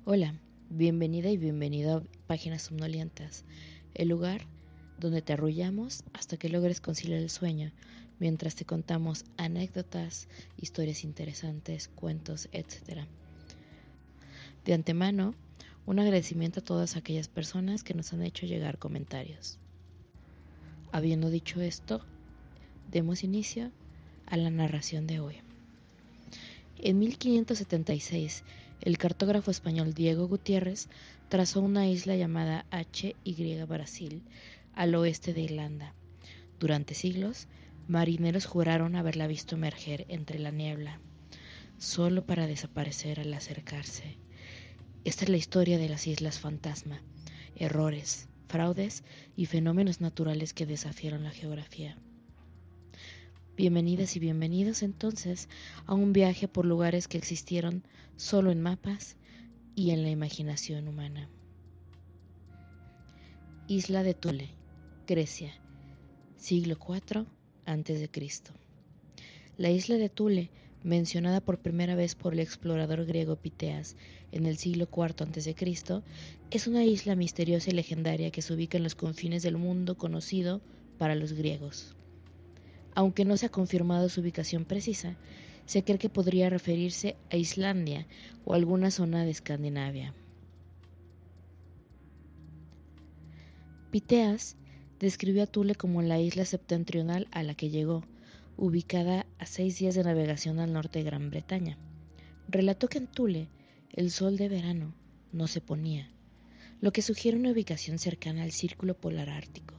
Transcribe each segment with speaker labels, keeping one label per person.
Speaker 1: Hola, bienvenida y bienvenido a Páginas Somnolientas, el lugar donde te arrullamos hasta que logres conciliar el sueño, mientras te contamos anécdotas, historias interesantes, cuentos, etc. De antemano, un agradecimiento a todas aquellas personas que nos han hecho llegar comentarios. Habiendo dicho esto, demos inicio a la narración de hoy. En 1576, el cartógrafo español Diego Gutiérrez trazó una isla llamada H.Y. Brasil, al oeste de Irlanda. Durante siglos, marineros juraron haberla visto emerger entre la niebla, solo para desaparecer al acercarse. Esta es la historia de las Islas Fantasma, errores, fraudes y fenómenos naturales que desafiaron la geografía. Bienvenidas y bienvenidos entonces a un viaje por lugares que existieron solo en mapas y en la imaginación humana. Isla de Thule, Grecia, siglo IV a.C. La isla de Thule, mencionada por primera vez por el explorador griego Piteas en el siglo IV a.C., es una isla misteriosa y legendaria que se ubica en los confines del mundo conocido para los griegos. Aunque no se ha confirmado su ubicación precisa, se cree que podría referirse a Islandia o alguna zona de Escandinavia. Piteas describió a Thule como la isla septentrional a la que llegó, ubicada a 6 días de navegación al norte de Gran Bretaña. Relató que en Thule el sol de verano no se ponía, lo que sugiere una ubicación cercana al círculo polar ártico.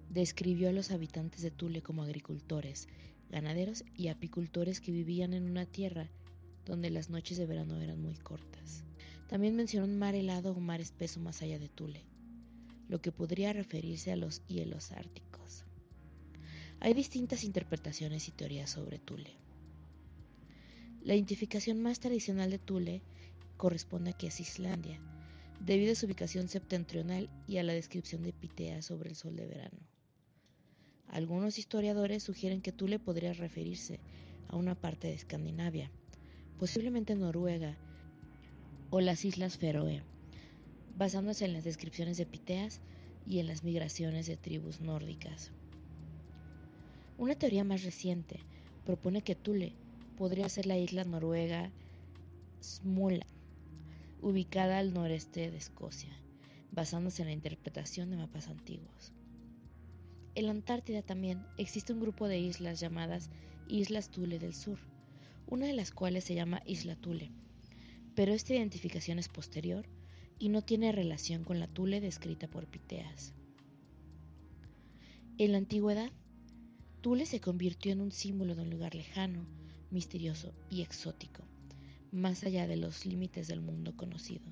Speaker 1: Describió a los habitantes de Thule como agricultores, ganaderos y apicultores que vivían en una tierra donde las noches de verano eran muy cortas. También mencionó un mar helado o mar espeso más allá de Thule, lo que podría referirse a los hielos árticos. Hay distintas interpretaciones y teorías sobre Thule. La identificación más tradicional de Thule corresponde a que es Islandia, debido a su ubicación septentrional y a la descripción de Piteas sobre el sol de verano. Algunos historiadores sugieren que Thule podría referirse a una parte de Escandinavia, posiblemente Noruega o las Islas Feroe, basándose en las descripciones de Piteas y en las migraciones de tribus nórdicas. Una teoría más reciente propone que Thule podría ser la isla noruega Småland, ubicada al noreste de Escocia, basándose en la interpretación de mapas antiguos. En la Antártida también existe un grupo de islas llamadas Islas Thule del Sur, una de las cuales se llama Isla Thule, pero esta identificación es posterior y no tiene relación con la Thule descrita por Piteas. En la antigüedad, Thule se convirtió en un símbolo de un lugar lejano, misterioso y exótico, más allá de los límites del mundo conocido.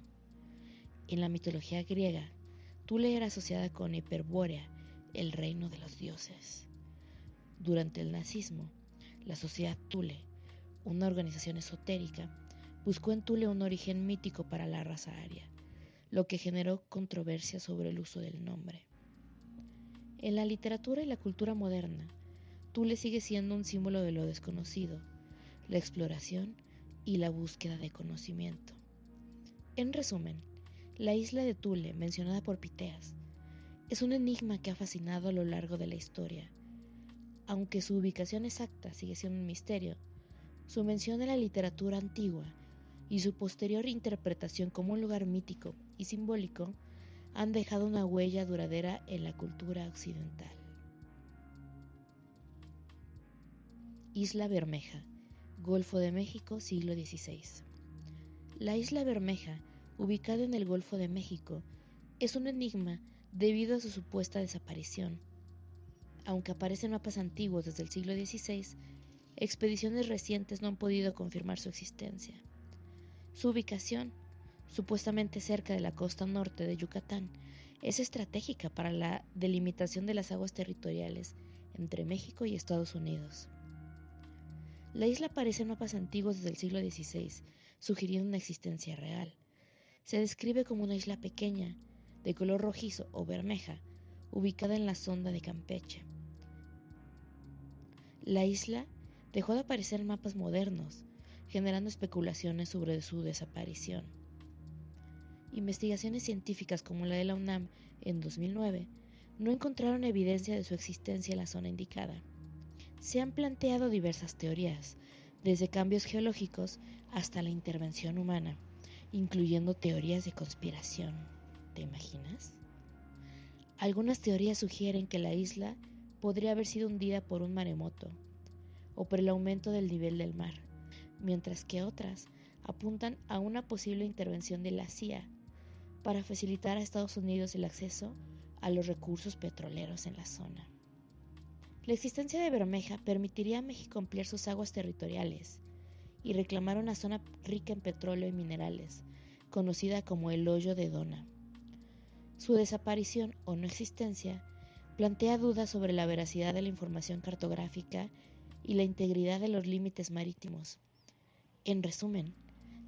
Speaker 1: En la mitología griega, Thule era asociada con Hiperbórea, el reino de los dioses. Durante el nazismo, la sociedad Thule, una organización esotérica, buscó en Thule un origen mítico para la raza aria, lo que generó controversia sobre el uso del nombre. En la literatura y la cultura moderna, Thule sigue siendo un símbolo de lo desconocido, la exploración y la búsqueda de conocimiento. En resumen, la isla de Thule, mencionada por Piteas, es un enigma que ha fascinado a lo largo de la historia. Aunque su ubicación exacta sigue siendo un misterio, su mención en la literatura antigua y su posterior interpretación como un lugar mítico y simbólico han dejado una huella duradera en la cultura occidental. Isla Bermeja, Golfo de México, siglo XVI. La Isla Bermeja, ubicada en el Golfo de México, es un enigma debido a su supuesta desaparición. Aunque aparecen mapas antiguos desde el siglo XVI, expediciones recientes no han podido confirmar su existencia. Su ubicación, supuestamente cerca de la costa norte de Yucatán, es estratégica para la delimitación de las aguas territoriales entre México y Estados Unidos. La isla aparece en mapas antiguos desde el siglo XVI, sugiriendo una existencia real. Se describe como una isla pequeña, de color rojizo o bermeja, ubicada en la sonda de Campeche. La isla dejó de aparecer en mapas modernos, generando especulaciones sobre su desaparición. investigaciones científicas como la de la UNAM en 2009 no encontraron evidencia de su existencia en la zona indicada. Se han planteado diversas teorías, desde cambios geológicos hasta la intervención humana, incluyendo teorías de conspiración. ¿Te imaginas? Algunas teorías sugieren que la isla podría haber sido hundida por un maremoto o por el aumento del nivel del mar, mientras que otras apuntan a una posible intervención de la CIA para facilitar a Estados Unidos el acceso a los recursos petroleros en la zona. La existencia de Bermeja permitiría a México ampliar sus aguas territoriales y reclamar una zona rica en petróleo y minerales, conocida como el Hoyo de Dona. Su desaparición o no existencia plantea dudas sobre la veracidad de la información cartográfica y la integridad de los límites marítimos. En resumen,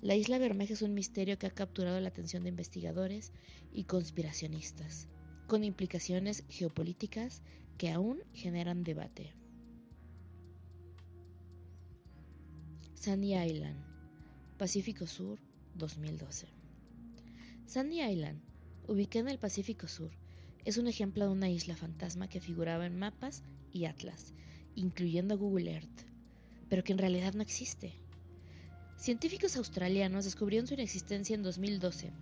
Speaker 1: la isla Bermeja es un misterio que ha capturado la atención de investigadores y conspiracionistas, con implicaciones geopolíticas que aún generan debate. Sandy Island, Pacífico Sur, 2012. Sandy Island, ubicada en el Pacífico Sur, es un ejemplo de una isla fantasma que figuraba en mapas y atlas, incluyendo Google Earth, pero que en realidad no existe. Científicos australianos descubrieron su inexistencia en 2012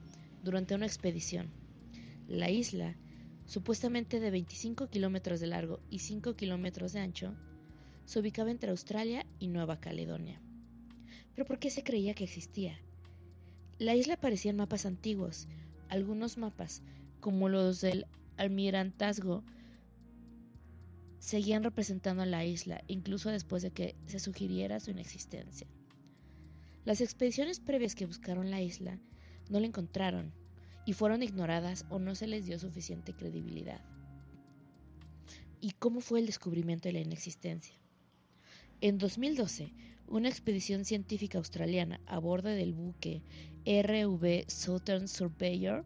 Speaker 1: durante una expedición. La isla, supuestamente de 25 kilómetros de largo y 5 kilómetros de ancho, se ubicaba entre Australia y Nueva Caledonia. ¿Pero por qué se creía que existía? La isla aparecía en mapas antiguos. Algunos mapas, como los del Almirantazgo, seguían representando a la isla, incluso después de que se sugiriera su inexistencia. Las expediciones previas que buscaron la isla no la encontraron y fueron ignoradas o no se les dio suficiente credibilidad. ¿Y cómo fue el descubrimiento de la inexistencia? En 2012, una expedición científica australiana a bordo del buque RV Southern Surveyor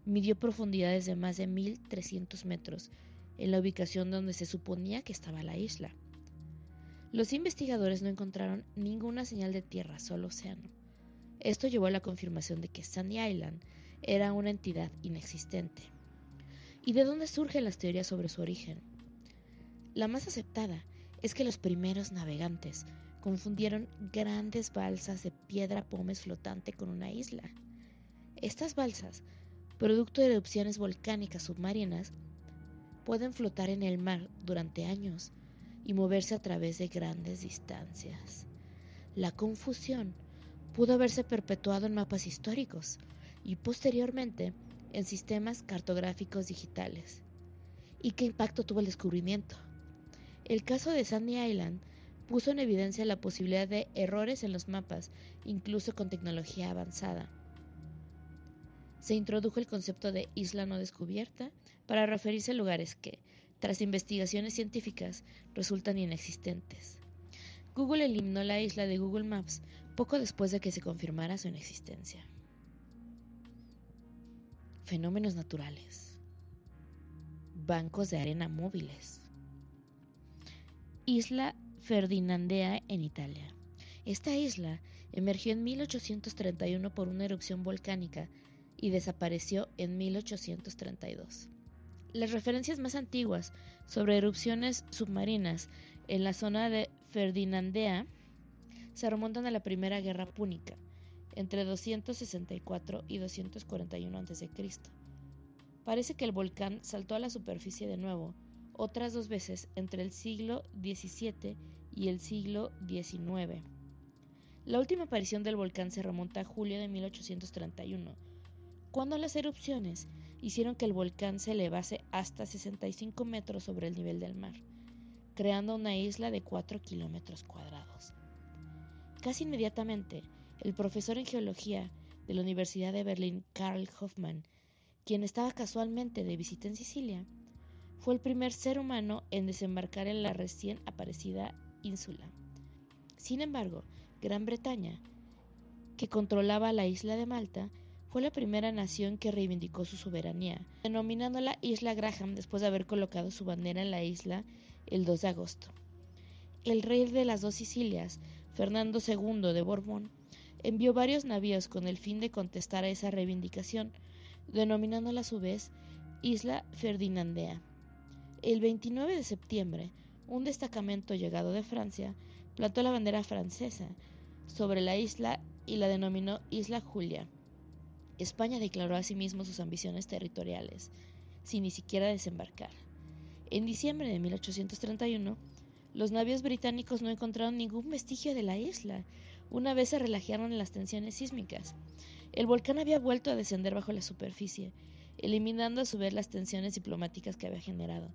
Speaker 1: midió profundidades de más de 1.300 metros en la ubicación donde se suponía que estaba la isla. Los investigadores no encontraron ninguna señal de tierra, solo océano. Esto llevó a la confirmación de que Sandy Island era una entidad inexistente. ¿Y de dónde surgen las teorías sobre su origen? La más aceptada es que los primeros navegantes confundieron grandes balsas de piedra pómez flotante con una isla. Estas balsas, producto de erupciones volcánicas submarinas, pueden flotar en el mar durante años y moverse a través de grandes distancias. La confusión pudo haberse perpetuado en mapas históricos y posteriormente en sistemas cartográficos digitales. ¿Y qué impacto tuvo el descubrimiento? El caso de Sandy Island puso en evidencia la posibilidad de errores en los mapas, incluso con tecnología avanzada. Se introdujo el concepto de isla no descubierta para referirse a lugares que, tras investigaciones científicas, resultan inexistentes. Google eliminó la isla de Google Maps poco después de que se confirmara su inexistencia. Fenómenos naturales. Bancos de arena móviles. Isla Ferdinandea en Italia. Esta isla emergió en 1831 por una erupción volcánica y desapareció en 1832. Las referencias más antiguas sobre erupciones submarinas en la zona de Ferdinandea se remontan a la Primera Guerra Púnica, entre 264 y 241 a.C. Parece que el volcán saltó a la superficie de nuevo otras 2 veces entre el siglo XVII y el siglo XIX. La última aparición del volcán se remonta a julio de 1831, cuando las erupciones hicieron que el volcán se elevase hasta 65 metros sobre el nivel del mar, creando una isla de 4 kilómetros cuadrados. Casi inmediatamente, el profesor en geología de la Universidad de Berlín, Karl Hoffmann, quien estaba casualmente de visita en Sicilia, fue el primer ser humano en desembarcar en la recién aparecida ínsula. Sin embargo, Gran Bretaña, que controlaba la isla de Malta, fue la primera nación que reivindicó su soberanía, denominándola Isla Graham después de haber colocado su bandera en la isla el 2 de agosto. El rey de las dos Sicilias, Fernando II de Borbón, envió varios navíos con el fin de contestar a esa reivindicación, denominándola a su vez Isla Ferdinandea. El 29 de septiembre, un destacamento llegado de Francia plantó la bandera francesa sobre la isla y la denominó Isla Julia. España declaró asimismo sus ambiciones territoriales, sin ni siquiera desembarcar. En diciembre de 1831, los navíos británicos no encontraron ningún vestigio de la isla, una vez se relajaron las tensiones sísmicas. El volcán había vuelto a descender bajo la superficie, eliminando a su vez las tensiones diplomáticas que había generado.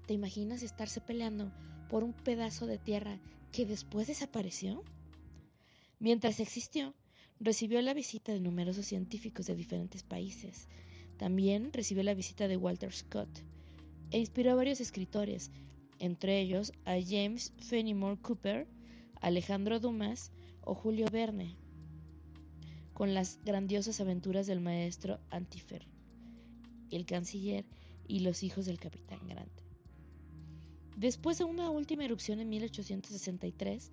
Speaker 1: ¿Te imaginas estarse peleando por un pedazo de tierra que después desapareció? Mientras existió, recibió la visita de numerosos científicos de diferentes países. También recibió la visita de Walter Scott e inspiró a varios escritores, entre ellos a James Fenimore Cooper, Alejandro Dumas o Julio Verne, con las grandiosas aventuras del maestro Antifer, el canciller y los hijos del capitán Grant. Después de una última erupción en 1863,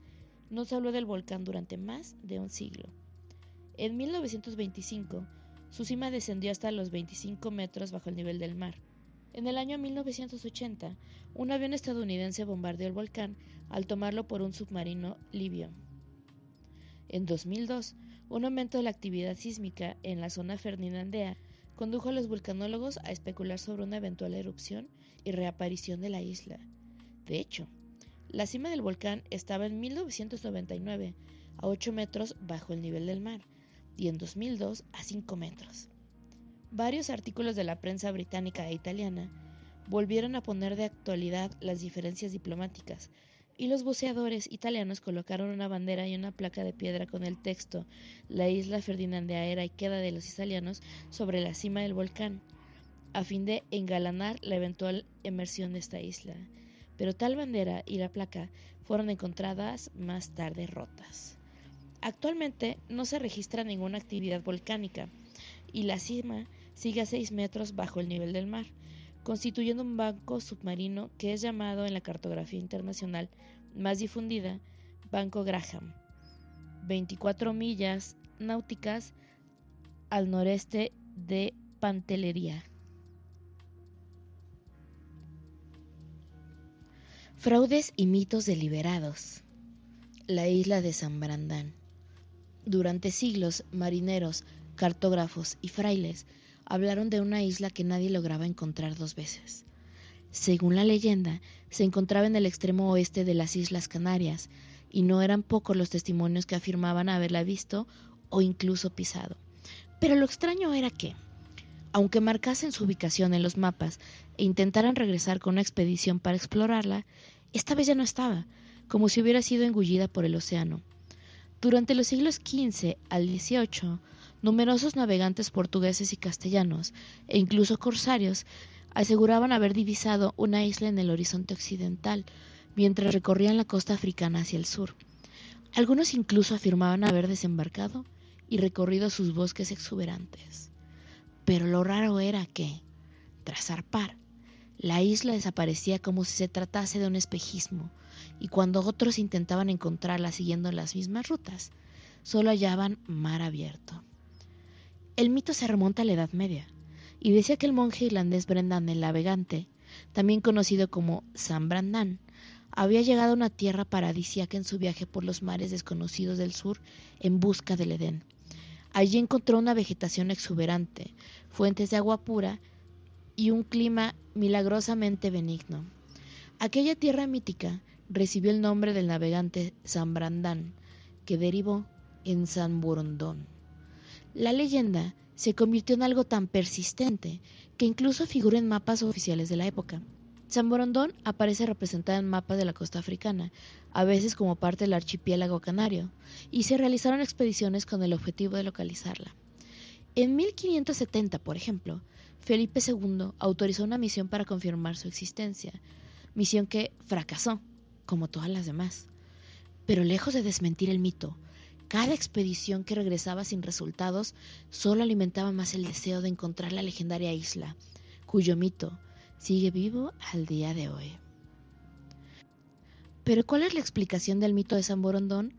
Speaker 1: no se habló del volcán durante más de un siglo. En 1925, su cima descendió hasta los 25 metros bajo el nivel del mar. En el año 1980, un avión estadounidense bombardeó el volcán al tomarlo por un submarino libio. En 2002, un aumento de la actividad sísmica en la zona ferdinandea condujo a los vulcanólogos a especular sobre una eventual erupción y reaparición de la isla. De hecho, la cima del volcán estaba en 1999 a 8 metros bajo el nivel del mar y en 2002 a 5 metros. Varios artículos de la prensa británica e italiana volvieron a poner de actualidad las diferencias diplomáticas y los buceadores italianos colocaron una bandera y una placa de piedra con el texto «La isla Ferdinandea era y queda de los italianos» sobre la cima del volcán, a fin de engalanar la eventual emersión de esta isla. Pero tal bandera y la placa fueron encontradas más tarde rotas. Actualmente no se registra ninguna actividad volcánica y la cima sigue a 6 metros bajo el nivel del mar, constituyendo un banco submarino que es llamado en la cartografía internacional más difundida Banco Graham, 24 millas náuticas al noreste de Pantelleria. Fraudes y mitos deliberados. La isla de San Brandán. Durante siglos, marineros, cartógrafos y frailes hablaron de una isla que nadie lograba encontrar dos veces. Según la leyenda, se encontraba en el extremo oeste de las Islas Canarias, y no eran pocos los testimonios que afirmaban haberla visto o incluso pisado. Pero lo extraño era que, aunque marcasen su ubicación en los mapas e intentaran regresar con una expedición para explorarla, esta vez ya no estaba, como si hubiera sido engullida por el océano. Durante los siglos XV al XVIII, numerosos navegantes portugueses y castellanos, e incluso corsarios, aseguraban haber divisado una isla en el horizonte occidental, mientras recorrían la costa africana hacia el sur. Algunos incluso afirmaban haber desembarcado y recorrido sus bosques exuberantes. Pero lo raro era que, tras zarpar, la isla desaparecía como si se tratase de un espejismo, y cuando otros intentaban encontrarla siguiendo las mismas rutas, solo hallaban mar abierto. El mito se remonta a la Edad Media, y decía que el monje irlandés Brendan el Navegante, también conocido como San Brandán, había llegado a una tierra paradisíaca en su viaje por los mares desconocidos del sur en busca del Edén. Allí encontró una vegetación exuberante, fuentes de agua pura y un clima milagrosamente benigno. Aquella tierra mítica recibió el nombre del navegante San Brandán, que derivó en San Borondón. La leyenda se convirtió en algo tan persistente que incluso figura en mapas oficiales de la época. San Borondón aparece representada en mapas de la costa africana, a veces como parte del archipiélago canario, y se realizaron expediciones con el objetivo de localizarla. En 1570, por ejemplo, Felipe II autorizó una misión para confirmar su existencia, misión que fracasó, como todas las demás. Pero lejos de desmentir el mito, cada expedición que regresaba sin resultados solo alimentaba más el deseo de encontrar la legendaria isla, cuyo mito sigue vivo al día de hoy. ¿Pero cuál es la explicación del mito de San Borondón?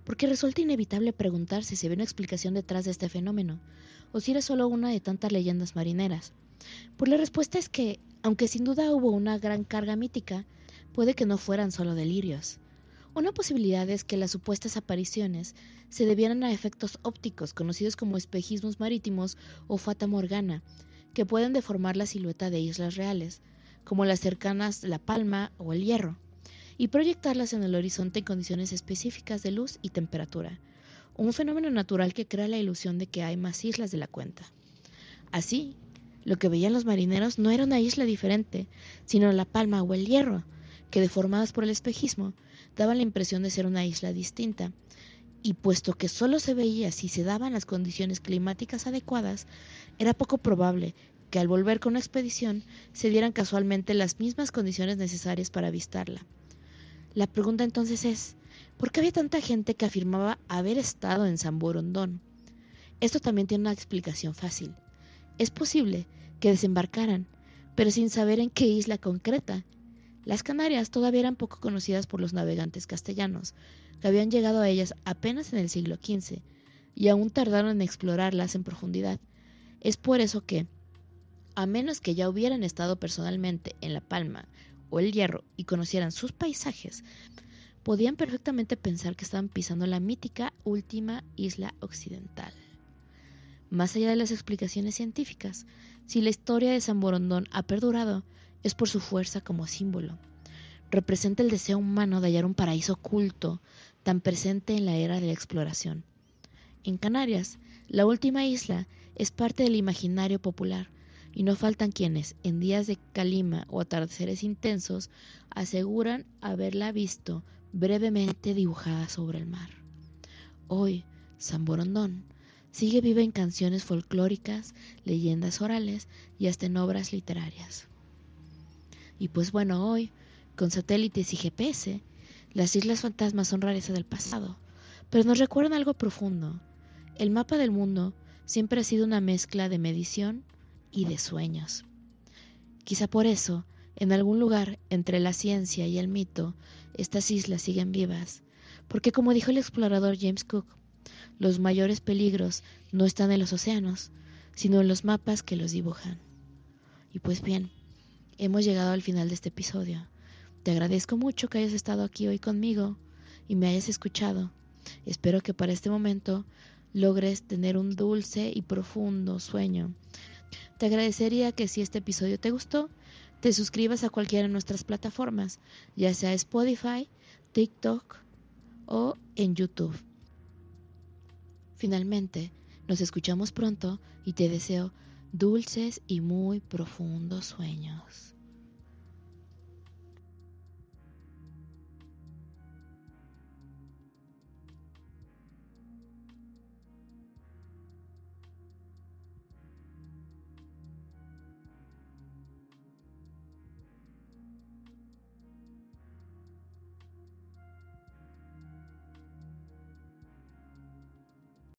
Speaker 1: porque resulta inevitable preguntarse si había una explicación detrás de este fenómeno, o si era solo una de tantas leyendas marineras. Pues la respuesta es que, aunque sin duda hubo una gran carga mítica, puede que no fueran solo delirios. Una posibilidad es que las supuestas apariciones se debieran a efectos ópticos conocidos como espejismos marítimos o fata morgana, que pueden deformar la silueta de islas reales, como las cercanas La Palma o El Hierro, y proyectarlas en el horizonte en condiciones específicas de luz y temperatura, un fenómeno natural que crea la ilusión de que hay más islas de la cuenta. Así, lo que veían los marineros no era una isla diferente, sino La Palma o El Hierro, que deformadas por el espejismo, daban la impresión de ser una isla distinta, y puesto que solo se veía si se daban las condiciones climáticas adecuadas, era poco probable que al volver con una expedición se dieran casualmente las mismas condiciones necesarias para avistarla. La pregunta entonces es, ¿por qué había tanta gente que afirmaba haber estado en San Borondón? Esto también tiene una explicación fácil. Es posible que desembarcaran, pero sin saber en qué isla concreta. Las Canarias todavía eran poco conocidas por los navegantes castellanos, que habían llegado a ellas apenas en el siglo XV, y aún tardaron en explorarlas en profundidad. Es por eso que, a menos que ya hubieran estado personalmente en La Palma o El Hierro y conocieran sus paisajes, podían perfectamente pensar que estaban pisando la mítica última isla occidental. Más allá de las explicaciones científicas, si la historia de San Borondón ha perdurado, es por su fuerza como símbolo. Representa el deseo humano de hallar un paraíso oculto, tan presente en la era de la exploración. En Canarias, la última isla es parte del imaginario popular, y no faltan quienes, en días de calima o atardeceres intensos, aseguran haberla visto brevemente dibujada sobre el mar. Hoy, San Borondón sigue viva en canciones folclóricas, leyendas orales y hasta en obras literarias. Y pues bueno, hoy, con satélites y GPS, las islas fantasmas son rareza del pasado, pero nos recuerdan algo profundo. El mapa del mundo siempre ha sido una mezcla de medición y de sueños. Quizá por eso, en algún lugar entre la ciencia y el mito, estas islas siguen vivas, porque como dijo el explorador James Cook, los mayores peligros no están en los océanos, sino en los mapas que los dibujan. Y pues bien, hemos llegado al final de este episodio. Te agradezco mucho que hayas estado aquí hoy conmigo y me hayas escuchado. Espero que para este momento logres tener un dulce y profundo sueño. Te agradecería que si este episodio te gustó, te suscribas a cualquiera de nuestras plataformas, ya sea Spotify, TikTok o en YouTube. Finalmente, nos escuchamos pronto y te deseo dulces y muy profundos sueños.